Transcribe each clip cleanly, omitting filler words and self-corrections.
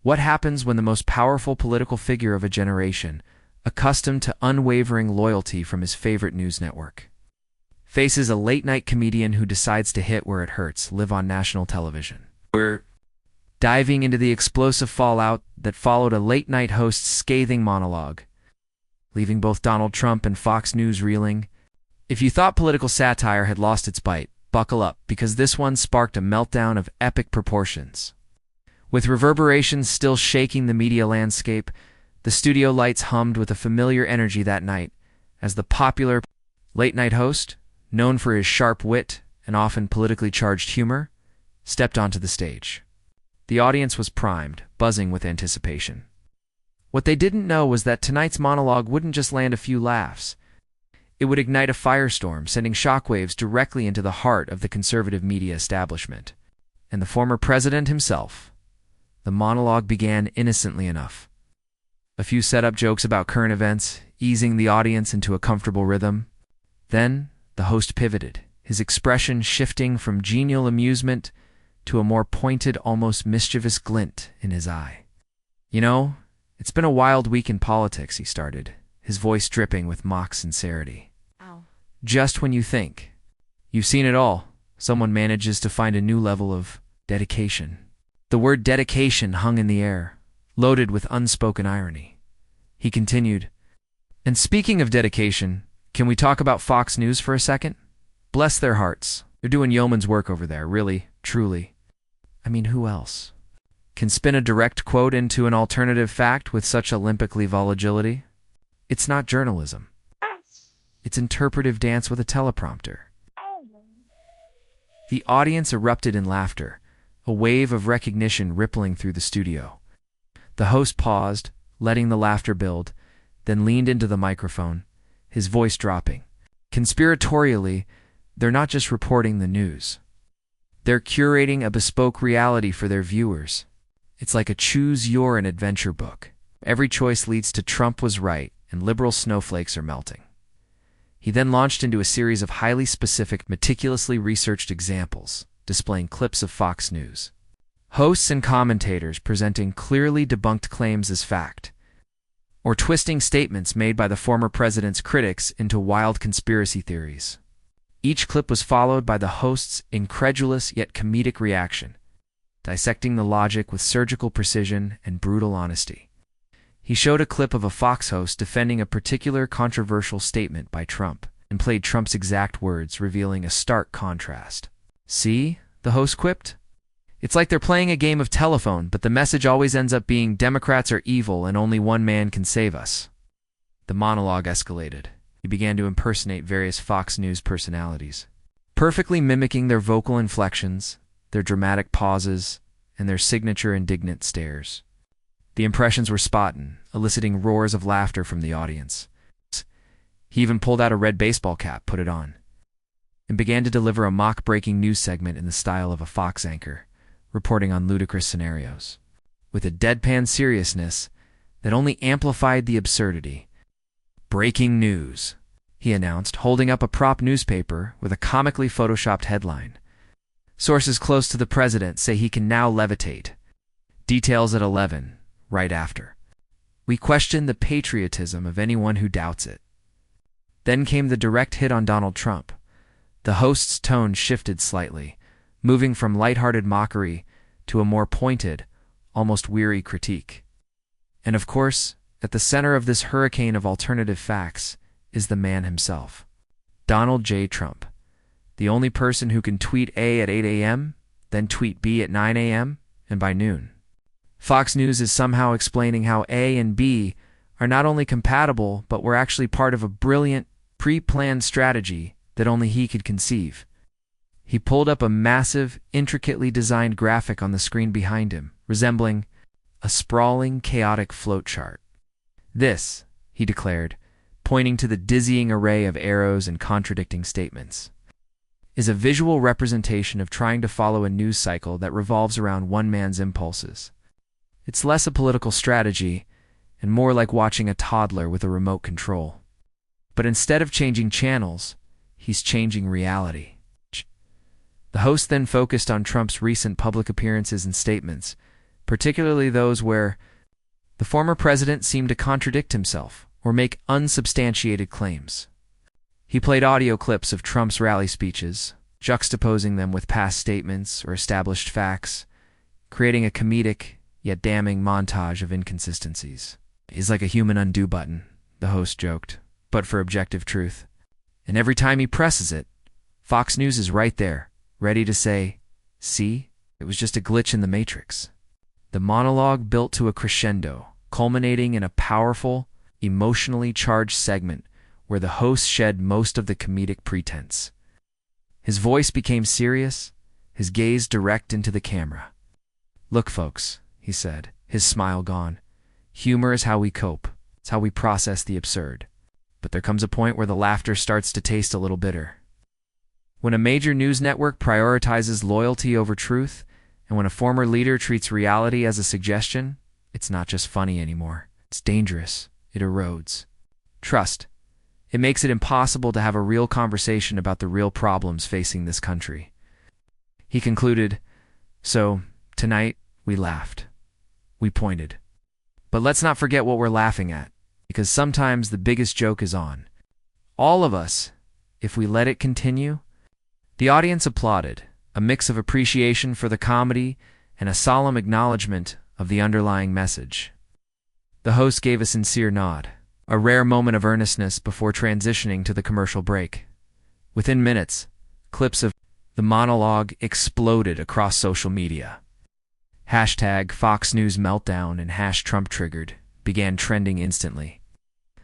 What happens when the most powerful political figure of a generation, accustomed to unwavering loyalty from his favorite news network, faces a late-night comedian who decides to hit where it hurts, live on national television? We're diving into the explosive fallout that followed a late-night host's scathing monologue, leaving both Donald Trump and Fox News reeling. If you thought political satire had lost its bite, buckle up, because this one sparked a meltdown of epic proportions. With reverberations still shaking the media landscape, the studio lights hummed with a familiar energy that night as the popular late-night host, known for his sharp wit and often politically charged humor, stepped onto the stage. The audience was primed, buzzing with anticipation. What they didn't know was that tonight's monologue wouldn't just land a few laughs. It would ignite a firestorm, sending shockwaves directly into the heart of the conservative media establishment. And the former president himself. The monologue began innocently enough. A few setup jokes about current events, easing the audience into a comfortable rhythm. Then, the host pivoted, his expression shifting from genial amusement to a more pointed, almost mischievous glint in his eye. "You know, it's been a wild week in politics," he started, his voice dripping with mock sincerity. Ow. Just when you think you've seen it all, someone manages to find a new level of dedication. The word dedication hung in the air, loaded with unspoken irony. He continued, "And speaking of dedication, can we talk about Fox News for a second? Bless their hearts. They're doing yeoman's work over there, really, truly. I mean, who else can spin a direct quote into an alternative fact with such Olympically volatility? It's not journalism. It's interpretive dance with a teleprompter." The audience erupted in laughter, a wave of recognition rippling through the studio. The host paused, letting the laughter build, then leaned into the microphone, his voice dropping. Conspiratorially, they're not just reporting the news. They're curating a bespoke reality for their viewers. It's like a choose-your-own-adventure book. Every choice leads to Trump was right and liberal snowflakes are melting. He then launched into a series of highly specific, meticulously researched examples, displaying clips of Fox News. Hosts and commentators presenting clearly debunked claims as fact, or twisting statements made by the former president's critics into wild conspiracy theories. Each clip was followed by the host's incredulous yet comedic reaction, dissecting the logic with surgical precision and brutal honesty. He showed a clip of a Fox host defending a particular controversial statement by Trump and played Trump's exact words, revealing a stark contrast. "See?" the host quipped. "It's like they're playing a game of telephone, but the message always ends up being Democrats are evil and only one man can save us." The monologue escalated. He began to impersonate various Fox News personalities, perfectly mimicking their vocal inflections, their dramatic pauses, and their signature indignant stares. The impressions were spot-on, eliciting roars of laughter from the audience. He even pulled out a red baseball cap, put it on, and began to deliver a mock breaking news segment in the style of a Fox anchor, reporting on ludicrous scenarios, with a deadpan seriousness that only amplified the absurdity. "Breaking news," he announced, holding up a prop newspaper with a comically photoshopped headline. "Sources close to the president say he can now levitate. Details at 11, right after. We question the patriotism of anyone who doubts it." Then came the direct hit on Donald Trump. The host's tone shifted slightly, moving from lighthearted mockery to a more pointed, almost weary critique. And of course, at the center of this hurricane of alternative facts is the man himself, Donald J. Trump, the only person who can tweet A at 8 a.m., then tweet B at 9 a.m., and by noon. Fox News is somehow explaining how A and B are not only compatible, but were actually part of a brilliant, pre-planned strategy that only he could conceive. He pulled up a massive, intricately designed graphic on the screen behind him, resembling a sprawling, chaotic flowchart. "This," he declared, pointing to the dizzying array of arrows and contradicting statements, "is a visual representation of trying to follow a news cycle that revolves around one man's impulses. It's less a political strategy and more like watching a toddler with a remote control. But instead of changing channels, he's changing reality." The host then focused on Trump's recent public appearances and statements, particularly those where the former president seemed to contradict himself or make unsubstantiated claims. He played audio clips of Trump's rally speeches, juxtaposing them with past statements or established facts, creating a comedic yet damning montage of inconsistencies. "He's like a human undo button," the host joked, "but for objective truth. And every time he presses it, Fox News is right there, ready to say, 'See, it was just a glitch in the matrix.'" The monologue built to a crescendo, culminating in a powerful, emotionally charged segment where the host shed most of the comedic pretense. His voice became serious, his gaze direct into the camera. "Look, folks," he said, his smile gone. "Humor is how we cope. It's how we process the absurd. But there comes a point where the laughter starts to taste a little bitter. When a major news network prioritizes loyalty over truth, and when a former leader treats reality as a suggestion, it's not just funny anymore. It's dangerous. It erodes trust. It makes it impossible to have a real conversation about the real problems facing this country." He concluded, "So, tonight, we laughed. We pointed. But let's not forget what we're laughing at, because sometimes the biggest joke is on. All of us, if we let it continue." The audience applauded, a mix of appreciation for the comedy and a solemn acknowledgement of the underlying message. The host gave a sincere nod, a rare moment of earnestness before transitioning to the commercial break. Within minutes, clips of the monologue exploded across social media. Hashtag Fox News Meltdown and #Trump Triggered began trending instantly.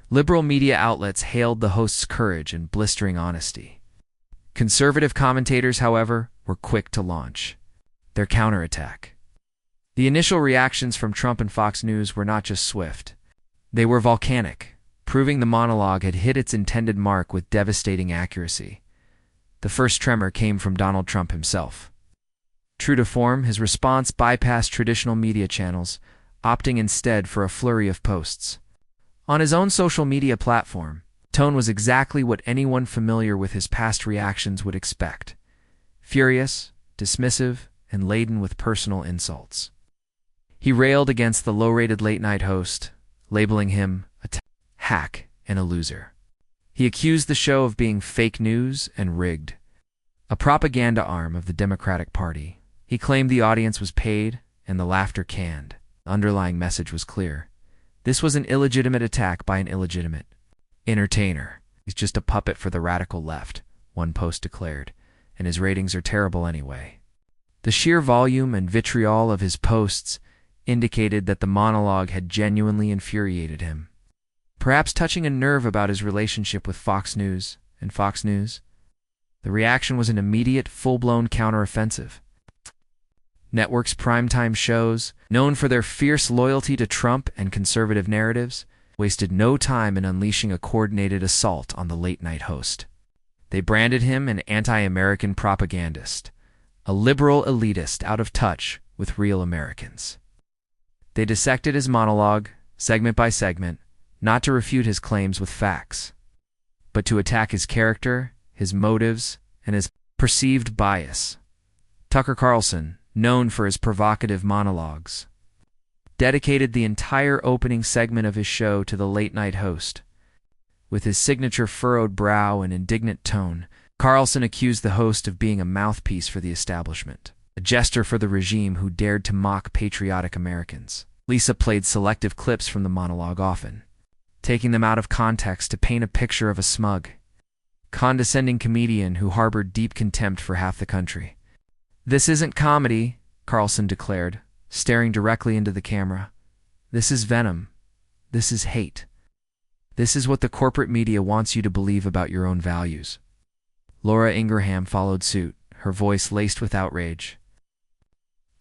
Liberal media outlets hailed the host's courage and blistering honesty. Conservative commentators, however, were quick to launch their counterattack. The initial reactions from Trump and Fox News were not just swift. They were volcanic, proving the monologue had hit its intended mark with devastating accuracy. The first tremor came from Donald Trump himself. True to form, his response bypassed traditional media channels, opting instead for a flurry of posts. On his own social media platform, tone was exactly what anyone familiar with his past reactions would expect: furious, dismissive, and laden with personal insults. He railed against the low-rated late-night host, labeling him a hack and a loser. He accused the show of being fake news and rigged, a propaganda arm of the Democratic Party. He claimed the audience was paid and the laughter canned. The underlying message was clear. This was an illegitimate attack by an illegitimate entertainer. "He's just a puppet for the radical left," one post declared, "and his ratings are terrible anyway." The sheer volume and vitriol of his posts indicated that the monologue had genuinely infuriated him, perhaps touching a nerve about his relationship with Fox News and Fox News. The reaction was an immediate, full-blown counteroffensive. Network's primetime shows, known for their fierce loyalty to Trump and conservative narratives, wasted no time in unleashing a coordinated assault on the late-night host. They branded him an anti-American propagandist, a liberal elitist out of touch with real Americans. They dissected his monologue, segment by segment, not to refute his claims with facts, but to attack his character, his motives, and his perceived bias. Tucker Carlson, known for his provocative monologues, dedicated the entire opening segment of his show to the late-night host. With his signature furrowed brow and indignant tone, Carlson accused the host of being a mouthpiece for the establishment, a jester for the regime who dared to mock patriotic Americans. Lisa played selective clips from the monologue often, taking them out of context to paint a picture of a smug, condescending comedian who harbored deep contempt for half the country. "This isn't comedy," Carlson declared, staring directly into the camera. "This is venom. This is hate. This is what the corporate media wants you to believe about your own values." Laura Ingraham followed suit, her voice laced with outrage,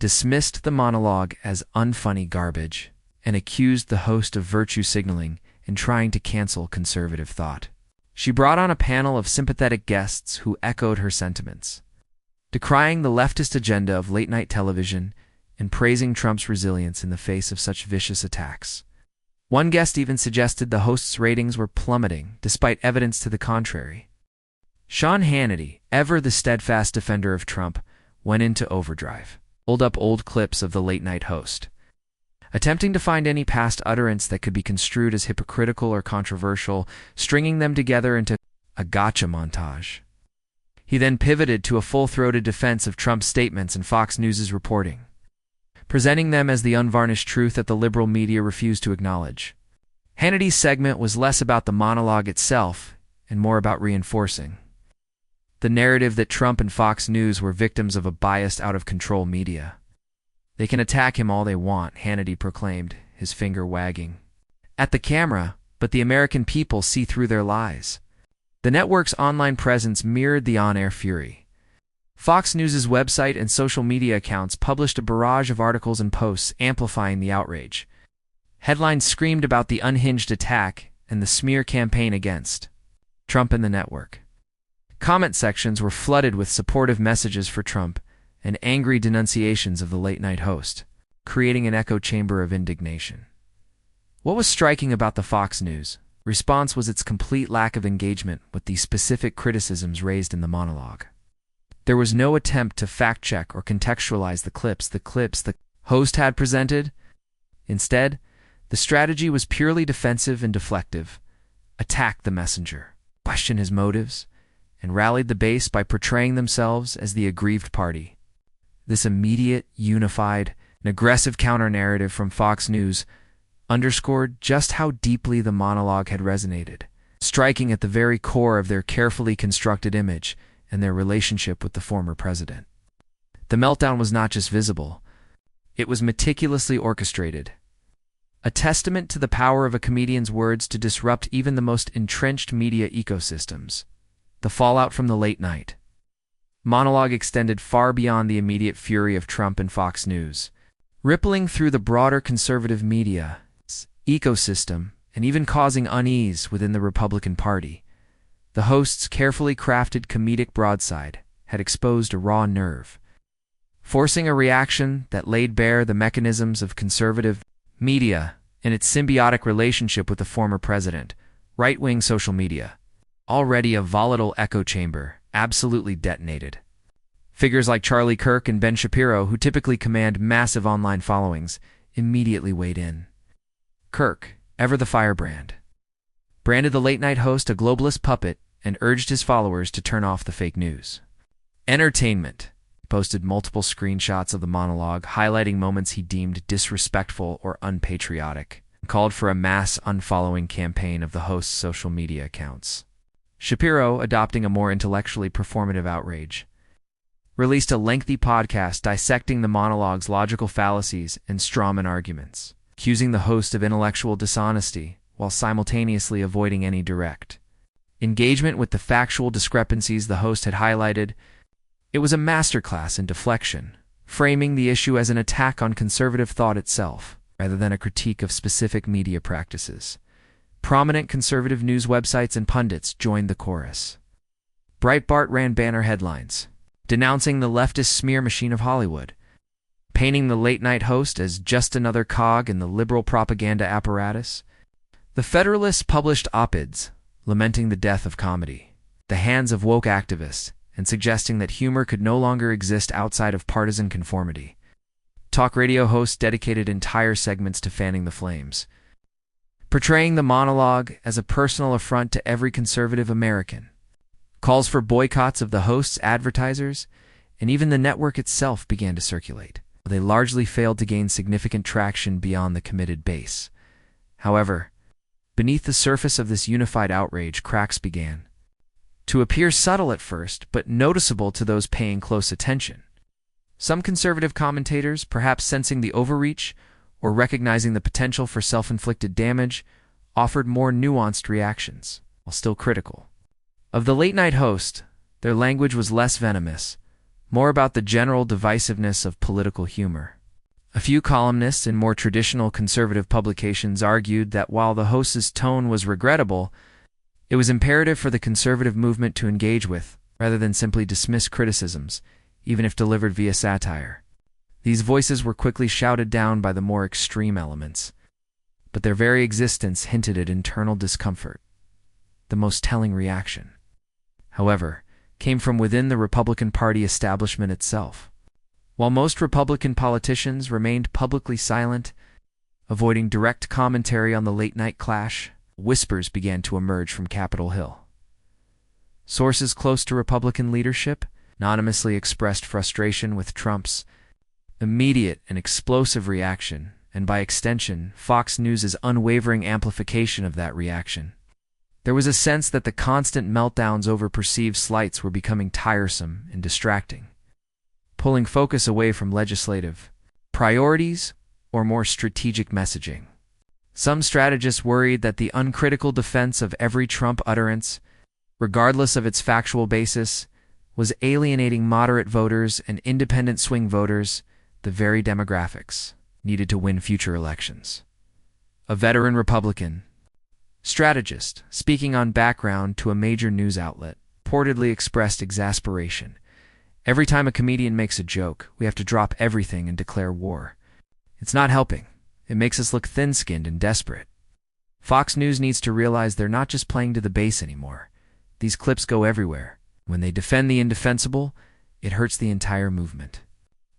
dismissed the monologue as unfunny garbage, and accused the host of virtue signaling and trying to cancel conservative thought. She brought on a panel of sympathetic guests who echoed her sentiments, decrying the leftist agenda of late-night television and praising Trump's resilience in the face of such vicious attacks. One guest even suggested the host's ratings were plummeting, despite evidence to the contrary. Sean Hannity, ever the steadfast defender of Trump, went into overdrive, pulled up old clips of the late-night host, attempting to find any past utterance that could be construed as hypocritical or controversial, stringing them together into a gotcha montage. He then pivoted to a full-throated defense of Trump's statements and Fox News' reporting, presenting them as the unvarnished truth that the liberal media refused to acknowledge. Hannity's segment was less about the monologue itself and more about reinforcing the narrative that Trump and Fox News were victims of a biased, out-of-control media. "They can attack him all they want," Hannity proclaimed, his finger wagging at the camera, "but the American people see through their lies." The network's online presence mirrored the on-air fury. Fox News' website and social media accounts published a barrage of articles and posts amplifying the outrage. Headlines screamed about the unhinged attack and the smear campaign against Trump and the network. Comment sections were flooded with supportive messages for Trump and angry denunciations of the late-night host, creating an echo chamber of indignation. What was striking about the Fox News response was its complete lack of engagement with the specific criticisms raised in the monologue. There was no attempt to fact-check or contextualize the clips the host had presented. Instead, the strategy was purely defensive and deflective. Attack the messenger, question his motives, and rallied the base by portraying themselves as the aggrieved party. This immediate, unified, and aggressive counter-narrative from Fox News underscored just how deeply the monologue had resonated, striking at the very core of their carefully constructed image and their relationship with the former president. The meltdown was not just visible, it was meticulously orchestrated. A testament to the power of a comedian's words to disrupt even the most entrenched media ecosystems. The fallout from the late night monologue extended far beyond the immediate fury of Trump and Fox News, rippling through the broader conservative media ecosystem and even causing unease within the Republican Party. The host's carefully crafted comedic broadside had exposed a raw nerve, forcing a reaction that laid bare the mechanisms of conservative media and its symbiotic relationship with the former president. Right-wing social media, already a volatile echo chamber, absolutely detonated. Figures like Charlie Kirk and Ben Shapiro, who typically command massive online followings, immediately weighed in. Kirk, ever the firebrand, branded the late-night host a globalist puppet and urged his followers to turn off the fake news. Entertainment posted multiple screenshots of the monologue, highlighting moments he deemed disrespectful or unpatriotic, and called for a mass unfollowing campaign of the host's social media accounts. Shapiro, adopting a more intellectually performative outrage, released a lengthy podcast dissecting the monologue's logical fallacies and strawman arguments, accusing the host of intellectual dishonesty while simultaneously avoiding any direct engagement with the factual discrepancies the host had highlighted. It was a masterclass in deflection, framing the issue as an attack on conservative thought itself, rather than a critique of specific media practices. Prominent conservative news websites and pundits joined the chorus. Breitbart ran banner headlines, denouncing the leftist smear machine of Hollywood, painting the late-night host as just another cog in the liberal propaganda apparatus. The Federalist published op-eds, lamenting the death of comedy, the hands of woke activists, and suggesting that humor could no longer exist outside of partisan conformity. Talk radio hosts dedicated entire segments to fanning the flames, portraying the monologue as a personal affront to every conservative American. Calls for boycotts of the host's advertisers and even the network itself began to circulate. They largely failed to gain significant traction beyond the committed base. However, beneath the surface of this unified outrage, cracks began to appear, subtle at first, but noticeable to those paying close attention. Some conservative commentators, perhaps sensing the overreach or recognizing the potential for self-inflicted damage, offered more nuanced reactions, while still critical. Of the late-night host, their language was less venomous, more about the general divisiveness of political humor. A few columnists in more traditional conservative publications argued that while the host's tone was regrettable, it was imperative for the conservative movement to engage with, rather than simply dismiss criticisms, even if delivered via satire. These voices were quickly shouted down by the more extreme elements, but their very existence hinted at internal discomfort. The most telling reaction, however, came from within the Republican Party establishment itself. While most Republican politicians remained publicly silent, avoiding direct commentary on the late-night clash. Whispers began to emerge from Capitol Hill. Sources close to Republican leadership anonymously expressed frustration with Trump's immediate and explosive reaction, and by extension, Fox News' unwavering amplification of that reaction. There was a sense that the constant meltdowns over perceived slights were becoming tiresome and distracting, pulling focus away from legislative priorities or more strategic messaging. Some strategists worried that the uncritical defense of every Trump utterance, regardless of its factual basis, was alienating moderate voters and independent swing voters, the very demographics needed to win future elections. A veteran Republican strategist, speaking on background to a major news outlet, reportedly expressed exasperation. "Every time a comedian makes a joke, we have to drop everything and declare war. It's not helping. It makes us look thin-skinned and desperate. Fox News needs to realize they're not just playing to the base anymore. These clips go everywhere. When they defend the indefensible, it hurts the entire movement."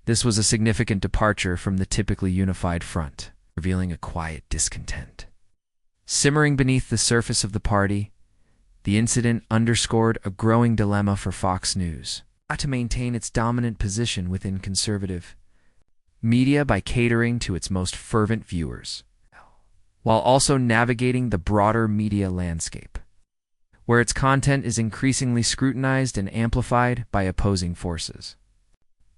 This was a significant departure from the typically unified front, revealing a quiet discontent simmering beneath the surface of the party. The incident underscored a growing dilemma for Fox News: to maintain its dominant position within conservative media by catering to its most fervent viewers, while also navigating the broader media landscape, where its content is increasingly scrutinized and amplified by opposing forces.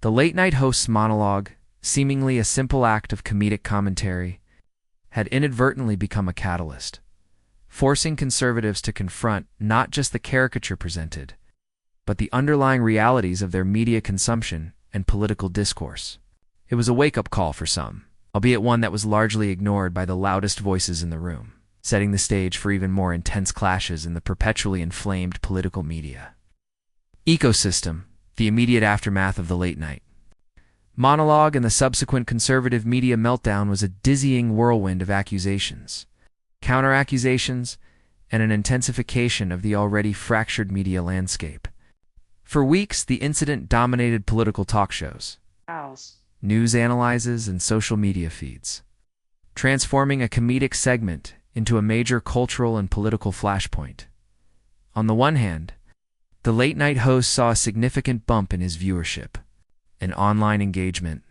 The late-night host's monologue, seemingly a simple act of comedic commentary, had inadvertently become a catalyst, forcing conservatives to confront not just the caricature presented, but the underlying realities of their media consumption and political discourse. It was a wake-up call for some, albeit one that was largely ignored by the loudest voices in the room, setting the stage for even more intense clashes in the perpetually inflamed political media ecosystem. The immediate aftermath of the late-night monologue and the subsequent conservative media meltdown was a dizzying whirlwind of accusations, counter-accusations, and an intensification of the already fractured media landscape. For weeks, the incident dominated political talk shows, news analyses, and social media feeds, transforming a comedic segment into a major cultural and political flashpoint. On the one hand, the late-night host saw a significant bump in his viewership and online engagement.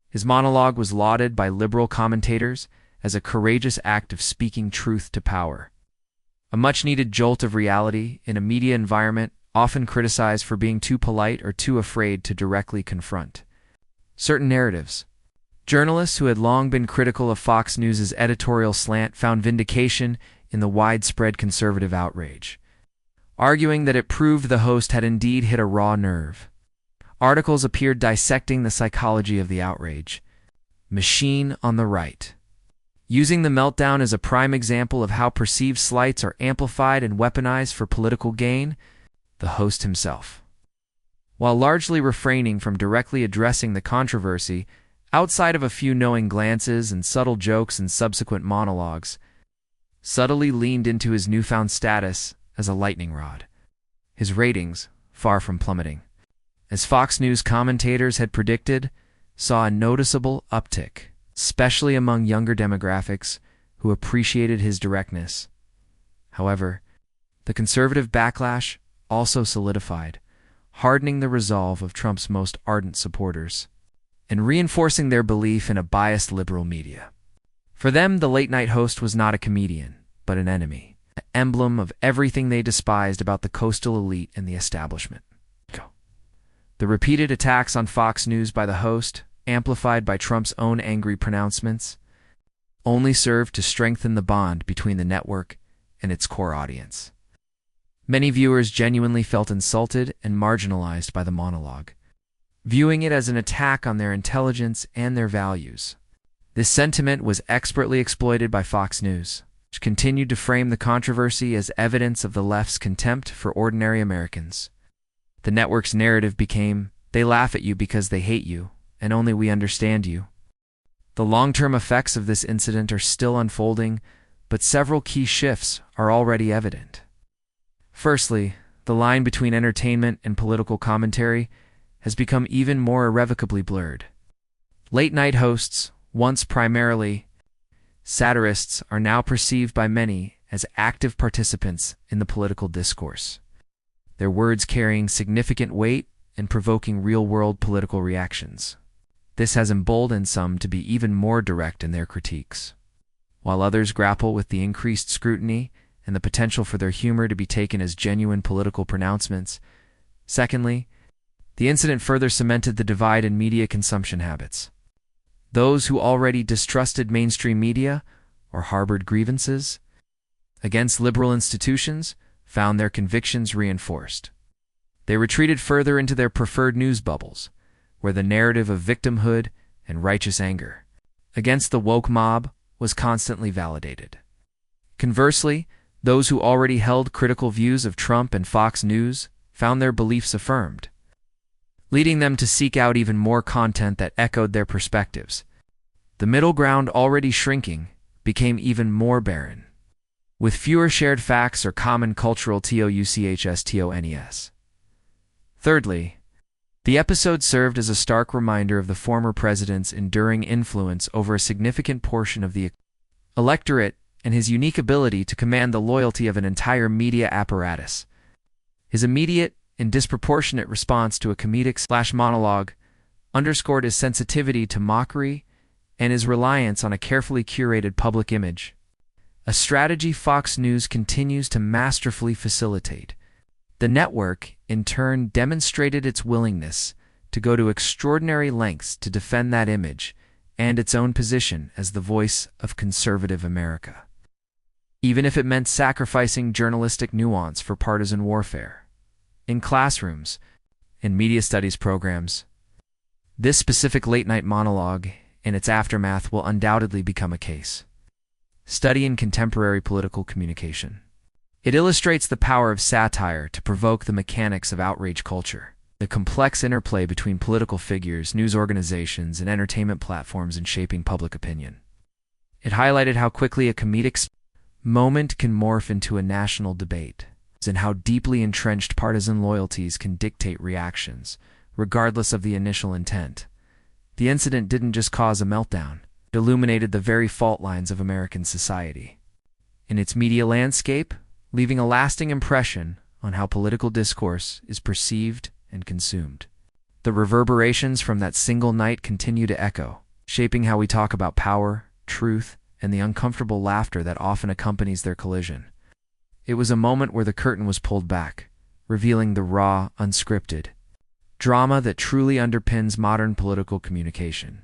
His monologue was lauded by liberal commentators as a courageous act of speaking truth to power, a much-needed jolt of reality in a media environment often criticized for being too polite or too afraid to directly confront certain narratives. Journalists who had long been critical of Fox News' editorial slant found vindication in the widespread conservative outrage, arguing that it proved the host had indeed hit a raw nerve. Articles appeared dissecting the psychology of the outrage machine on the right, using the meltdown as a prime example of how perceived slights are amplified and weaponized for political gain. The host himself, while largely refraining from directly addressing the controversy, outside of a few knowing glances and subtle jokes and subsequent monologues, subtly leaned into his newfound status as a lightning rod. His ratings, far from plummeting, as Fox News commentators had predicted, saw a noticeable uptick, especially among younger demographics who appreciated his directness. However, the conservative backlash also solidified, hardening the resolve of Trump's most ardent supporters and reinforcing their belief in a biased liberal media. For them, the late-night host was not a comedian, but an enemy, an emblem of everything they despised about the coastal elite and the establishment. The repeated attacks on Fox News by the host, amplified by Trump's own angry pronouncements, only served to strengthen the bond between the network and its core audience. Many viewers genuinely felt insulted and marginalized by the monologue, viewing it as an attack on their intelligence and their values. This sentiment was expertly exploited by Fox News, which continued to frame the controversy as evidence of the left's contempt for ordinary Americans. The network's narrative became, "They laugh at you because they hate you, and only we understand you." The long-term effects of this incident are still unfolding, but several key shifts are already evident. Firstly, the line between entertainment and political commentary has become even more irrevocably blurred. Late-night hosts, once primarily Satirists are now perceived by many as active participants in the political discourse, their words carrying significant weight and provoking real-world political reactions. This has emboldened some to be even more direct in their critiques, while others grapple with the increased scrutiny and the potential for their humor to be taken as genuine political pronouncements. Secondly, the incident further cemented the divide in media consumption habits. Those who already distrusted mainstream media or harbored grievances against liberal institutions found their convictions reinforced. They retreated further into their preferred news bubbles, where the narrative of victimhood and righteous anger against the woke mob was constantly validated. Conversely, those who already held critical views of Trump and Fox News found their beliefs affirmed, leading them to seek out even more content that echoed their perspectives. The middle ground, already shrinking, became even more barren, with fewer shared facts or common cultural touchstones. Thirdly, the episode served as a stark reminder of the former president's enduring influence over a significant portion of the electorate and his unique ability to command the loyalty of an entire media apparatus. His immediate and disproportionate response to a comedic monologue underscored his sensitivity to mockery and his reliance on a carefully curated public image, a strategy Fox News continues to masterfully facilitate. The network, in turn, demonstrated its willingness to go to extraordinary lengths to defend that image and its own position as the voice of conservative America, even if it meant sacrificing journalistic nuance for partisan warfare. In classrooms and media studies programs, this specific late-night monologue and its aftermath will undoubtedly become a case study in contemporary political communication. It illustrates the power of satire to provoke the mechanics of outrage culture, the complex interplay between political figures, news organizations, and entertainment platforms in shaping public opinion. It highlighted how quickly a comedic moment can morph into a national debate, and how deeply entrenched partisan loyalties can dictate reactions, regardless of the initial intent. The incident didn't just cause a meltdown, it illuminated the very fault lines of American society in its media landscape, leaving a lasting impression on how political discourse is perceived and consumed. The reverberations from that single night continue to echo, shaping how we talk about power, truth, and the uncomfortable laughter that often accompanies their collision. It was a moment where the curtain was pulled back, revealing the raw, unscripted drama that truly underpins modern political communication.